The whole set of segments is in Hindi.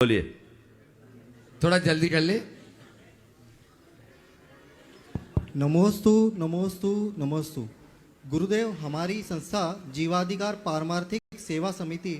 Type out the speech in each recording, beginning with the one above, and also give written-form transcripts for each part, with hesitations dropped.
बोलिए। थोड़ा जल्दी कर ले। नमोस्तु नमोस्तु नमोस्तु। गुरुदेव, हमारी संस्था जीवाधिकार पारमार्थिक सेवा समिति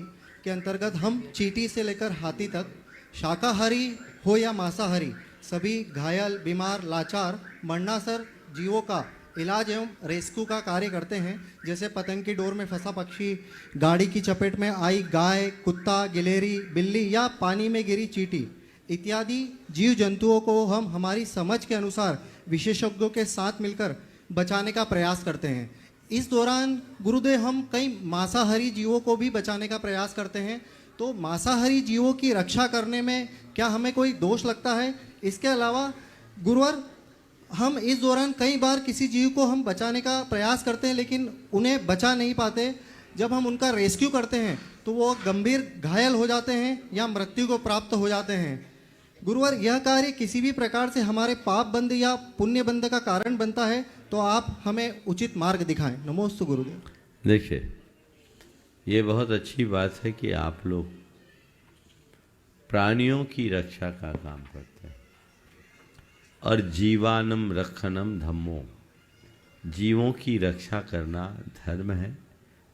के अंतर्गत हम चींटी से लेकर हाथी तक, शाकाहारी हो या मांसाहारी, सभी घायल, बीमार, लाचार, मरणासर जीवों का इलाज एवं रेस्क्यू का कार्य करते हैं। जैसे पतंग की डोर में फंसा पक्षी, गाड़ी की चपेट में आई गाय, कुत्ता, गिलहरी, बिल्ली या पानी में गिरी चींटी इत्यादि जीव जंतुओं को हम हमारी समझ के अनुसार विशेषज्ञों के साथ मिलकर बचाने का प्रयास करते हैं। इस दौरान गुरुदेव हम कई मांसाहारी जीवों को भी बचाने का प्रयास करते हैं। तो मांसाहारी जीवों की रक्षा करने में क्या हमें कोई दोष लगता है? इसके अलावा गुरुवर, हम इस दौरान कई बार किसी जीव को हम बचाने का प्रयास करते हैं लेकिन उन्हें बचा नहीं पाते। जब हम उनका रेस्क्यू करते हैं तो वो गंभीर घायल हो जाते हैं या मृत्यु को प्राप्त हो जाते हैं। गुरुवर, यह कार्य किसी भी प्रकार से हमारे पाप बंद या पुण्य बंद का कारण बनता है, तो आप हमें उचित मार्ग दिखाएं। नमोस्तु गुरुदेव। देखिए, ये बहुत अच्छी बात है कि आप लोग प्राणियों की रक्षा का काम करते हैं। और जीवानम रक्षणम धम्मो, जीवों की रक्षा करना धर्म है।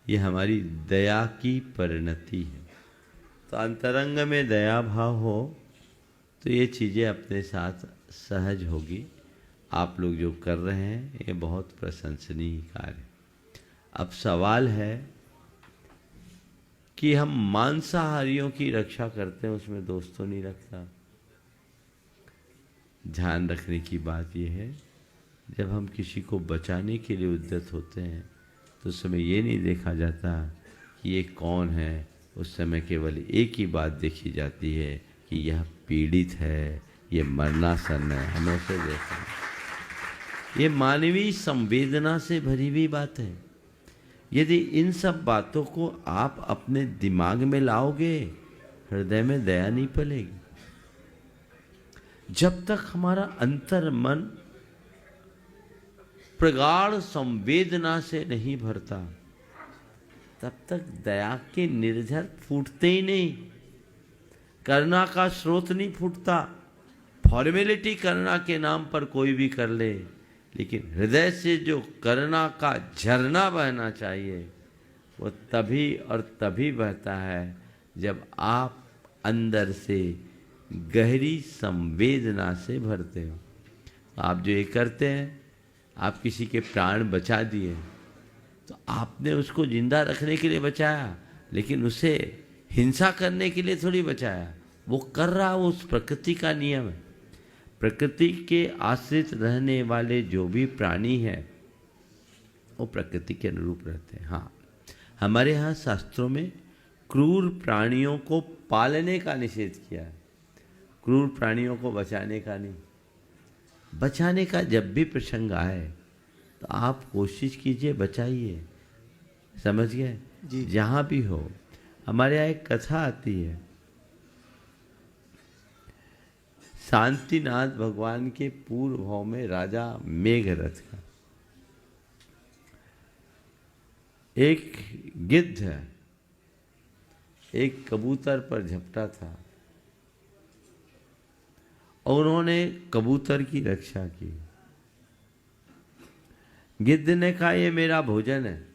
ये हमारी दया की परिणति है। तो अंतरंग में दया भाव हो तो ये चीज़ें अपने साथ सहज होगी। आप लोग जो कर रहे हैं ये बहुत प्रशंसनीय कार्य। अब सवाल है कि हम मांसाहारियों की रक्षा करते हैं, उसमें दोष तो नहीं लगता। ध्यान रखने की बात यह है, जब हम किसी को बचाने के लिए उद्यत होते हैं तो उस समय ये नहीं देखा जाता कि ये कौन है। उस समय केवल एक ही बात देखी जाती है कि यह पीड़ित है, ये मरणासन है। हमें उसे देखना, ये मानवीय संवेदना से भरी हुई बात है। यदि इन सब बातों को आप अपने दिमाग में लाओगे, हृदय में दया नहीं पलेगी। जब तक हमारा अंतर मन प्रगाढ़ संवेदना से नहीं भरता, तब तक दया के निर्झर फूटते ही नहीं। करुणा का स्रोत नहीं फूटता। फॉर्मेलिटी करुणा के नाम पर कोई भी कर ले, लेकिन हृदय से जो करुणा का झरना बहना चाहिए वो तभी और तभी बहता है जब आप अंदर से गहरी संवेदना से भरते हो। आप जो ये करते हैं, आप किसी के प्राण बचा दिए तो आपने उसको जिंदा रखने के लिए बचाया, लेकिन उसे हिंसा करने के लिए थोड़ी बचाया। वो कर रहा, वो उस प्रकृति का नियम है। प्रकृति के आश्रित रहने वाले जो भी प्राणी हैं वो प्रकृति के अनुरूप रहते हैं। हाँ, हमारे यहाँ शास्त्रों में क्रूर प्राणियों को पालने का निषेध किया है, क्रूर प्राणियों को बचाने का नहीं। बचाने का जब भी प्रसंग आए तो आप कोशिश कीजिए, बचाइए। समझ गए जी? जहाँ भी हो। हमारे यहाँ एक कथा आती है, शांतिनाथ भगवान के पूर्व भाव में राजा मेघरथ का एक गिद्ध एक कबूतर पर झपटा था और उन्होंने कबूतर की रक्षा की। गिद्ध ने कहा, ये मेरा भोजन है,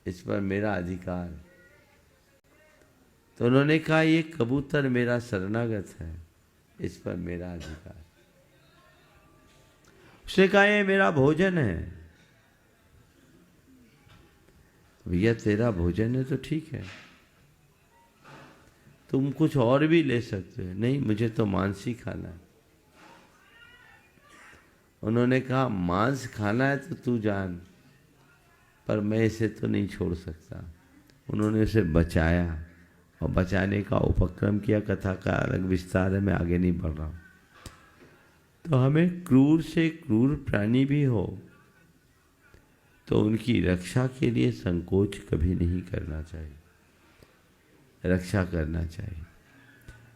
इस पर मेरा अधिकार है। तो उन्होंने कहा, ये कबूतर मेरा शरणागत है, इस पर मेरा अधिकार। उसने कहा, ये मेरा भोजन है। भैया, तेरा भोजन है तो ठीक है, तुम कुछ और भी ले सकते हो। नहीं, मुझे तो मांस ही खाना है। उन्होंने कहा, मांस खाना है तो तू जान, पर मैं इसे तो नहीं छोड़ सकता। उन्होंने उसे बचाया और बचाने का उपक्रम किया। कथा का अलग विस्तार है, मैं आगे नहीं बढ़ रहा हूँ। तो हमें क्रूर से क्रूर प्राणी भी हो तो उनकी रक्षा के लिए संकोच कभी नहीं करना चाहिए, रक्षा करना चाहिए।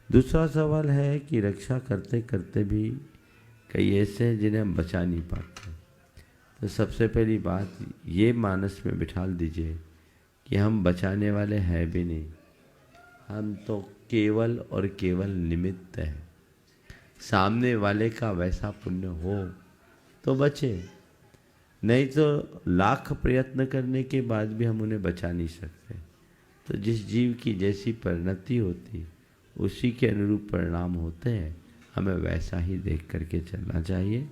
दूसरा सवाल है कि रक्षा करते करते भी कई ऐसे हैं जिन्हें हम बचा नहीं पाते। तो सबसे पहली बात ये मानस में बिठाल दीजिए कि हम बचाने वाले हैं भी नहीं, हम तो केवल और केवल निमित्त हैं। सामने वाले का वैसा पुण्य हो तो बचे, नहीं तो लाख प्रयत्न करने के बाद भी हम उन्हें बचा नहीं सकते। तो जिस जीव की जैसी परिणति होती उसी के अनुरूप परिणाम होते हैं, हमें वैसा ही देख करके चलना चाहिए।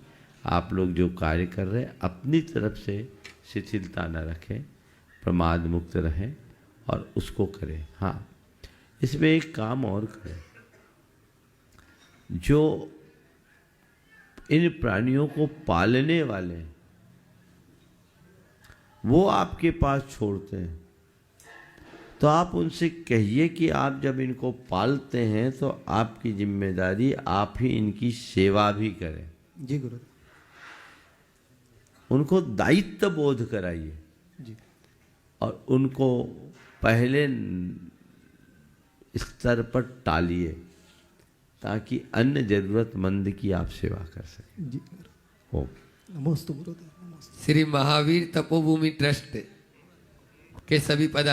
आप लोग जो कार्य कर रहे हैं अपनी तरफ से शिथिलता न रखें, प्रमाद मुक्त रहें और उसको करें। हाँ, इसमें एक काम और करें, जो इन प्राणियों को पालने वाले हैं वो आपके पास छोड़ते हैं, तो आप उनसे कहिए कि आप जब इनको पालते हैं तो आपकी जिम्मेदारी आप ही इनकी सेवा भी करें। जी गुरुदेव। उनको दायित्व बोध कराइए जी और उनको पहले स्तर पर टालिए ताकि अन्य जरूरतमंद की आप सेवा कर सकें। जी हो नमोस्तु गुरुदेव, नमोस्तु। श्री महावीर तपोभूमि ट्रस्ट के सभी पदाधिकारी